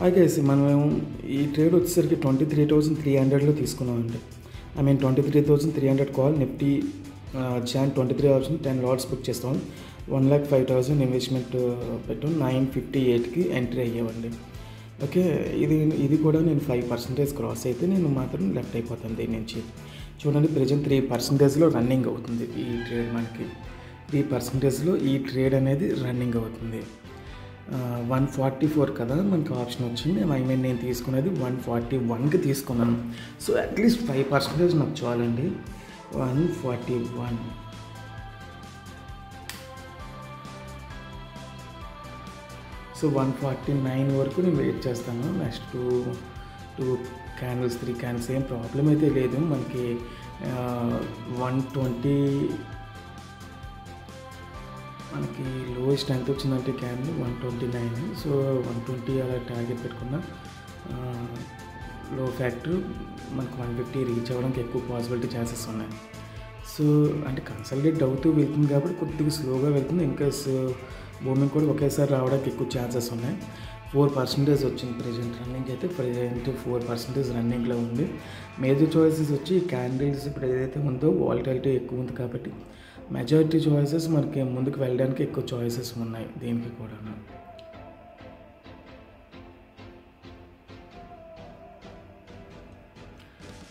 ఆగేసి మనం ఈ ట్రేడ్ వచ్చేసరికి 23,300లో తీసుకున్నామండి. I mean 23,300 call Nifty June 23 option 10 lots book చేస్తాం. 1,05,000 ఇన్వెస్ట్మెంట్ పెట్టాం. 958కి ఎంట్రీ అయ్యామండి. ఓకే, ఇది కూడా నేను 5% క్రాస్ అయితే నేను మాత్రం లెఫ్ట్ అయిపోతాను దీని నుంచి. చూడండి, ప్రెజెంట్ 3%లో రన్నింగ్ అవుతుంది ఈ ట్రేడ్. మనకి 3%లో ఈ ట్రేడ్ అనేది రన్నింగ్ అవుతుంది. 144 కదా మనకి ఆప్షన్ వచ్చింది. ఐ మీన్ నేను తీసుకున్నది 141కి తీసుకున్నాను. సో అట్లీస్ట్ 5% నాకు చాలండి. 141. సో 149 వరకు నేను వెయిట్ చేస్తాను. నెక్స్ట్ టూ క్యాండిల్స్ 3 క్యాండిల్స్ ఏం ప్రాబ్లం అయితే లేదు మనకి. 120 మనకి లోయెస్ట్ ఎంత వచ్చిందంటే క్యాండిల్ 129. సో 120 అలా టార్గెట్ పెట్టుకున్న లో ఫ్యాక్టర్ మనకు 150 రీచ్ అవ్వడానికి ఎక్కువ పాసిబిలిటీ ఛాన్సెస్ ఉన్నాయి. సో అంటే కన్సల్టేట్ అవుతూ వెళ్తుంది కాబట్టి కొద్దిగా స్లోగా వెళ్తుంది. ఇంకా బూమింగ్ కూడా ఒకేసారి రావడానికి ఎక్కువ ఛాన్సెస్ ఉన్నాయి. 4% వచ్చింది ప్రెజెంట్ రన్నింగ్ అయితే. ప్రెజెంట్ 4% రన్నింగ్లో ఉంది. మేజర్ చాయిసెస్ వచ్చి క్యాండిల్స్ ఇప్పుడు ఏదైతే ఉందో వాలటిలిటీ ఎక్కువ ఉంది కాబట్టి మెజారిటీ చాయిసెస్ మనకి ముందుకు వెళ్ళడానికి ఎక్కువ చాయిసెస్ ఉన్నాయి దీనికి కూడా.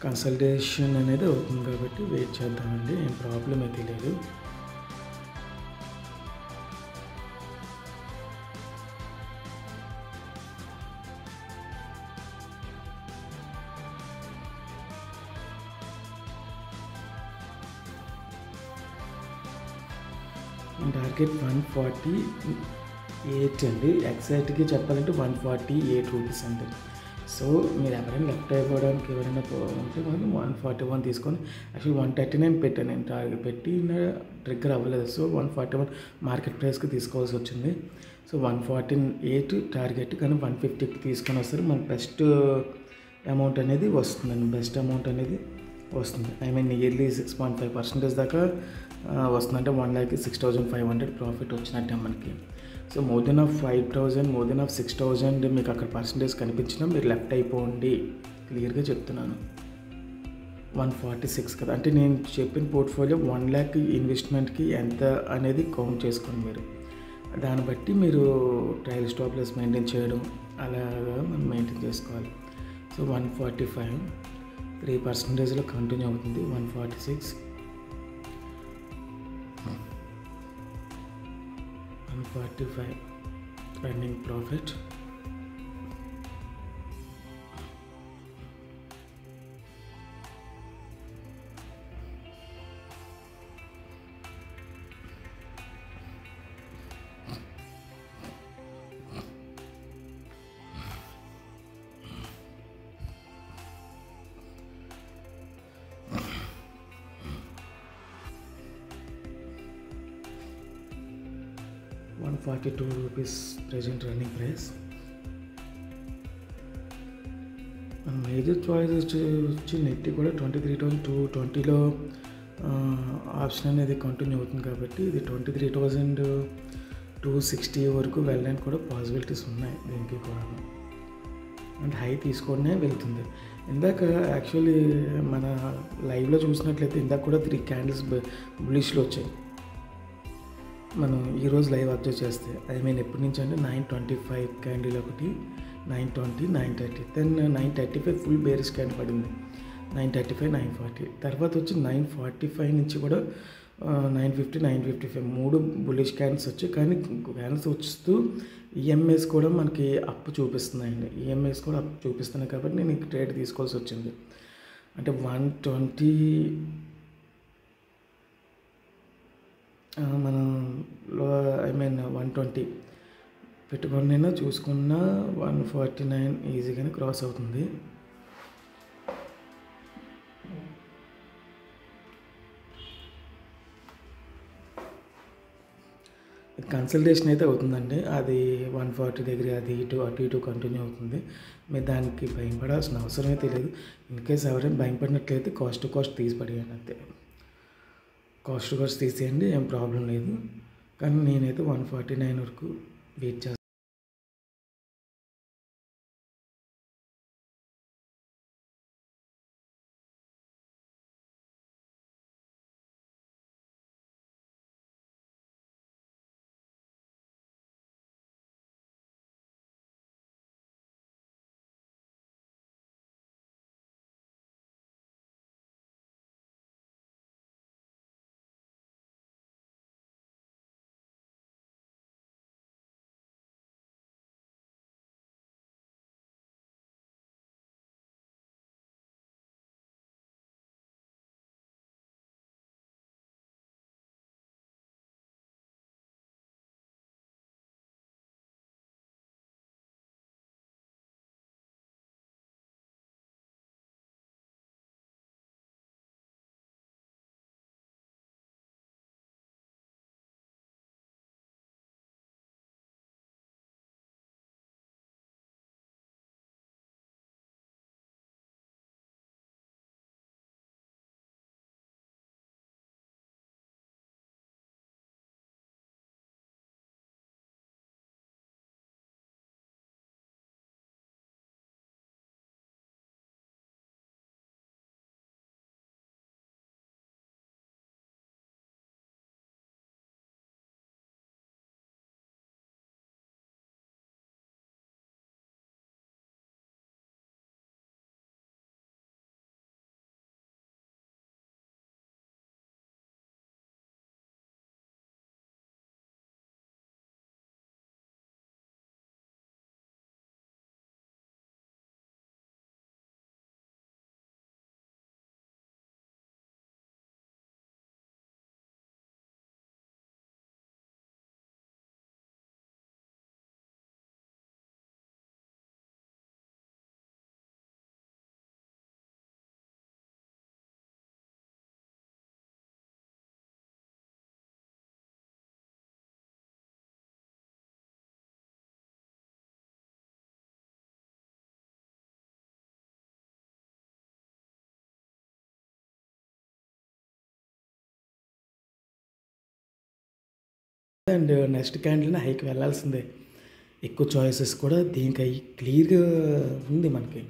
కన్సల్టేషన్ అనేది అవుతుంది కాబట్టి వెయిట్ చేద్దామండి. ఏం ప్రాబ్లం అయితే లేదు. టార్గెట్ 148 అండి. ఎగ్జాక్ట్గా చెప్పాలంటే 148 రూపీస్ అండి. సో మీరు ఎవరైనా లెఫ్ట్ అయిపోవడానికి ఎవరైనా ఉంటే మనం 141 తీసుకొని యాక్చువల్లీ 139 పెట్టాను నేను. టార్గెట్ పెట్టిన ట్రిగ్గర్ అవ్వలేదు. సో 141 మార్కెట్ ప్రైస్కి తీసుకోవాల్సి వచ్చింది. సో 148 టార్గెట్, కానీ 150కి తీసుకొని వస్తారు. మన బెస్ట్ అమౌంట్ అనేది వస్తుందండి. బెస్ట్ అమౌంట్ అనేది వస్తుంది. ఐ మీన్ ఇయర్లీ 6.5% దాకా వస్తుంది. అంటే 1,06,500 ప్రాఫిట్ వచ్చినట్టే మనకి. So more than of 5,000, more than of 6,000 మీకు అక్కడ పర్సంటేజ్ కనిపించినా మీరు లెఫ్ట్ అయిపోండి. క్లియర్గా చెప్తున్నాను. 146 కదా, అంటే నేను చెప్పిన పోర్ట్ఫోలియో 1 lakh ఇన్వెస్ట్మెంట్కి ఎంత అనేది కౌంట్ చేసుకోండి మీరు. దాన్ని బట్టి మీరు ట్రయల్ స్టాప్ లాస్ మెయింటైన్ చేయడం అలాగా మనం మెయింటైన్ చేసుకోవాలి. సో 145 3%లో కంటిన్యూ అవుతుంది. 146, 145 running profit. ₹142 present running price. మన మేజర్ చాయిస్ వచ్చి నెట్టి కూడా 23,220లో ఆప్షన్ అనేది కంటిన్యూ అవుతుంది కాబట్టి ఇది 23,260 వరకు వెళ్ళడానికి కూడా పాసిబిలిటీస్ ఉన్నాయి దీనికి కూడా. అంటే హై తీసుకొనే వెళ్తుంది. ఇందాక యాక్చువల్లీ మన లైవ్లో చూసినట్లయితే ఇందాక కూడా 3 క్యాండిల్స్ బులిష్లో వచ్చాయి. మనం ఈరోజు లైవ్ అబ్జర్వ్ చేస్తే ఐ మీన్ ఎప్పటి నుంచి అంటే 925 క్యాండిల్ ఒకటి, 920, 930, దెన్ 935 ఫుల్ బేరిష్ క్యాండిల్ పడింది. 935, 940 తర్వాత వచ్చి 945 నుంచి కూడా 950, 955 3 బులిష్ క్యాండిల్స్ వచ్చాయి. కానీ క్యాండిల్స్ వస్తూ ఈఎంఐస్ కూడా మనకి అప్ చూపిస్తున్నాయండి. ఈఎంఐస్ కూడా అప్ చూపిస్తున్నాయి కాబట్టి నేను ఈ ట్రేడ్ తీసుకోవాల్సి వచ్చింది. అంటే 120 మనం ఐ మీన్ 120 పెట్టుకున్నైనా చూసుకున్న 149 ఈజీగానే క్రాస్ అవుతుంది. కన్సల్టేషన్ అయితే అవుతుందండి. అది 140 దగ్గర అది అటు ఇటు కంటిన్యూ అవుతుంది. మీరు దానికి భయపడాల్సిన అవసరం అయితే లేదు. ఇన్కేస్ ఎవరైనా భయపడినట్లయితే కాస్ట్ టు కాస్ట్ తీసి పడేయండి అంతే. కాస్ట్ టు కాస్ట్ తీసేయండి, ఏం ప్రాబ్లం లేదు. కానీ నేనైతే 149 వరకు వెయిట్ చేస్తాను. అండ్ నెక్స్ట్ క్యాండిల్ని హైకి వెళ్ళాల్సిందే. ఎక్కువ చాయిసెస్ కూడా దీనికి అవి క్లియర్గా ఉంది మనకి.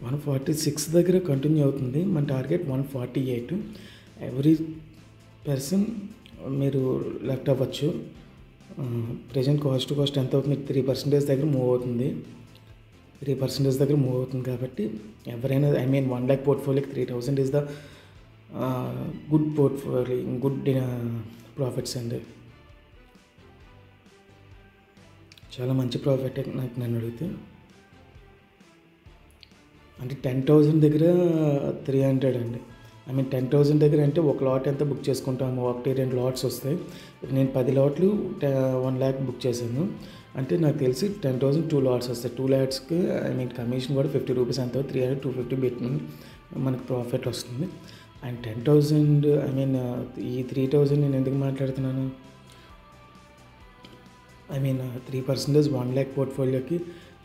146 దగ్గర కంటిన్యూ అవుతుంది. మన టార్గెట్ 148. ఎవ్రీ పర్సన్ మీరు లెఫ్ట్ అవ్వచ్చు. ప్రజెంట్ కాస్ట్ టు కాస్ట్ ఎంత అవుతుంది? 3% దగ్గర మూవ్ అవుతుంది. 3% దగ్గర మూవ్ అవుతుంది కాబట్టి ఎవరైనా 1 lakh పోర్ట్ఫోలియోకి 3000 is the good portfolio, good profits అండి. చాలా మంచి ప్రాఫిట్ నాకు నన్ను అడిగితే. అంటే 10,000 దగ్గర 300 అండి. 10,000 దగ్గర అంటే ఒక లాట్ ఎంత బుక్ చేసుకుంటాము? 1-2 లాట్స్ వస్తాయి. నేను 10 లాట్లు 1 lakh బుక్ చేశాను. అంటే నాకు తెలిసి 10,000 2 లాట్స్ వస్తాయి. 2 లాట్స్కి కమిషన్ కూడా 50 రూపీస్ ఎంత 300-250 పెట్టి మనకు ప్రాఫిట్ వస్తుంది. అండ్ 10,000 ఈ 3,000 నేను ఎందుకు మాట్లాడుతున్నాను? 3% 1 lakh పోర్ట్ఫోలియోకి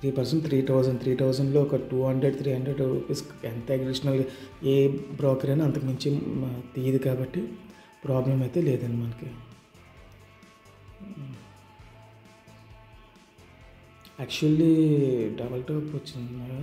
3% 3,000లో ఒక 200-300 రూపీస్ ఎంత అడిషనల్ ఏ బ్రోకర్ అయినా అంతకు మించి తీయదు కాబట్టి ప్రాబ్లం అయితే లేదండి మనకి. యాక్చువల్లీ డబల్ టాప్ వచ్చింది కదా.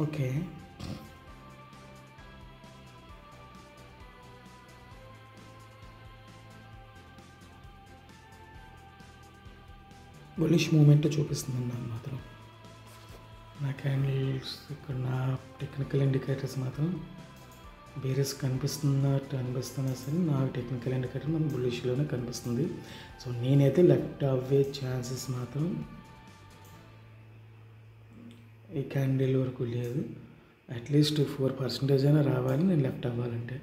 ఓకే, బులిష్ మూమెంట్ చూపిస్తుంది నాకు మాత్రం. నా క్యాండిల్స్ ఇక్కడ నా టెక్నికల్ ఇండికేటర్స్ మాత్రం బేరస్ కనిపిస్తున్నా సరే నా టెక్నికల్ ఇండికేటర్ మన బులిష్లోనే కనిపిస్తుంది. సో నేనైతే లెఫ్ట్ అవ్వే ఛాన్సెస్ మాత్రం ఈ క్యాండిల్ వరకు లేదు. అట్లీస్ట్ 4% అయినా రావాలి నేను లెఫ్ట్ అవ్వాలంటే.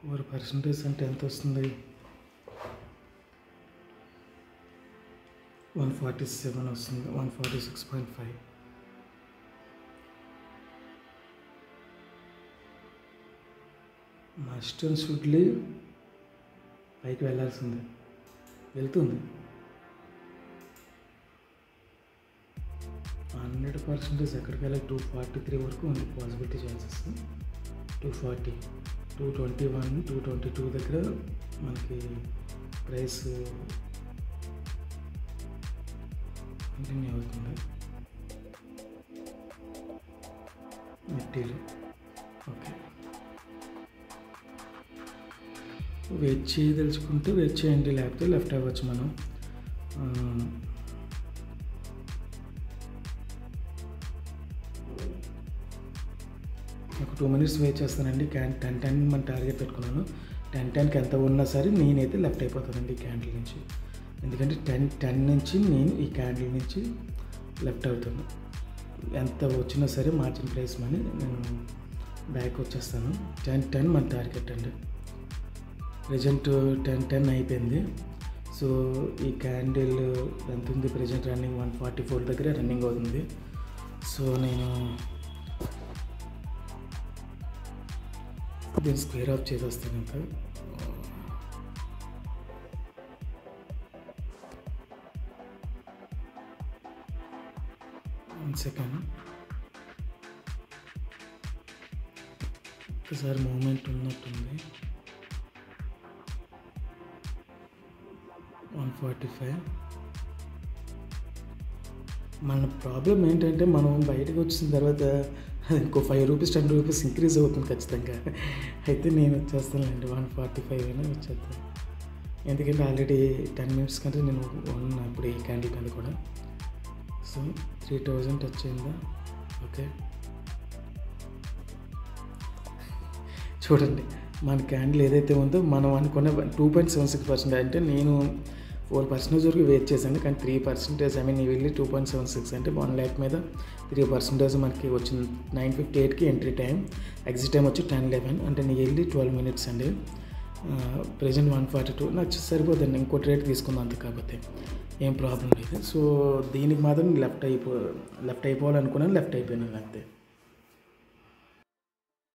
4% అంటే ఎంత వస్తుంది? 147 వస్తుంది. 146.5. మస్ట్ అండ్ షుడ్లీ పైకి వెళ్ళాల్సిందే. వెళ్తుంది 100%. ఎక్కడికి వెళ్ళాలి? 243 వరకు ఉంది పాసిబిలిటీ ఛాన్సెస్. 240, 221, 222 దగ్గర మనకి ప్రైస్ కంటిన్యూ అవుతుంది. నిఫ్టీలో ఓకే, వెయిట్ చేయదలుచుకుంటే వెయిట్ చేయండి, లేకపోతే లెఫ్ట్ అవ్వచ్చు మనం. ఒక 2 minutes వెయిట్ చేస్తానండి. 10 మన టార్గెట్ పెట్టుకున్నాను. 10కి ఎంత ఉన్నా సరే నేనైతే లెఫ్ట్ అయిపోతానండి ఈ క్యాండిల్ నుంచి. ఎందుకంటే 10 నుంచి నేను ఈ క్యాండిల్ నుంచి లెఫ్ట్ అవుతాను. ఎంత వచ్చినా సరే మార్జిన్ ప్రైస్ మనీ నేను బ్యాక్ వచ్చేస్తాను. 10 మన టార్గెట్ అండి. ప్రజెంట్ 10 అయిపోయింది. సో ఈ క్యాండిల్ ఎంత ఉంది? ప్రజెంట్ రన్నింగ్ 144 దగ్గర రన్నింగ్ అవుతుంది. సో నేను దీన్ని స్క్వేర్ ఆఫ్ చేసేస్తాను. ఇంకా 1 సెకండ్. ఒకసారి మూమెంట్ ఉన్నట్టుంది. 145. మన ప్రాబ్లం ఏంటంటే మనం బయటకు వచ్చిన తర్వాత ఇంకో 5 రూపీస్ 10 రూపీస్ ఇంక్రీజ్ అవుతుంది ఖచ్చితంగా. అయితే నేను వచ్చేస్తానండి 145 అయినా వచ్చేస్తాను. ఎందుకంటే ఆల్రెడీ 10 minutes కంటే నేను ఉన్నా ఇప్పుడు ఈ క్యాండిల్ మీద కూడా. సో 3000 టచ్ అయిందా? ఓకే, చూడండి మన క్యాండిల్ ఏదైతే ఉందో మనం అనుకున్న 2.76%. అంటే నేను 4% వరకు వెయిట్ చేశాను, కానీ 3% వెళ్ళి 2.76 అంటే 1 lakh మీద 3% మనకి వచ్చింది. 9:58కి ఎంట్రీ టైం, ఎగ్జిట్ టైం వచ్చి 10:11. అంటే నేను వెళ్ళి 12 minutes అండి. ప్రెజెంట్ 142 నాకు సరిపోతుంది. ఇంకో రేట్ తీసుకుందాం అంతే, కాకపోతే ఏం ప్రాబ్లం లేదు. సో దీనికి మాత్రం లెఫ్ట్ అయిపోవాలనుకున్నాను, లెఫ్ట్ అయిపోయినాను అంతే.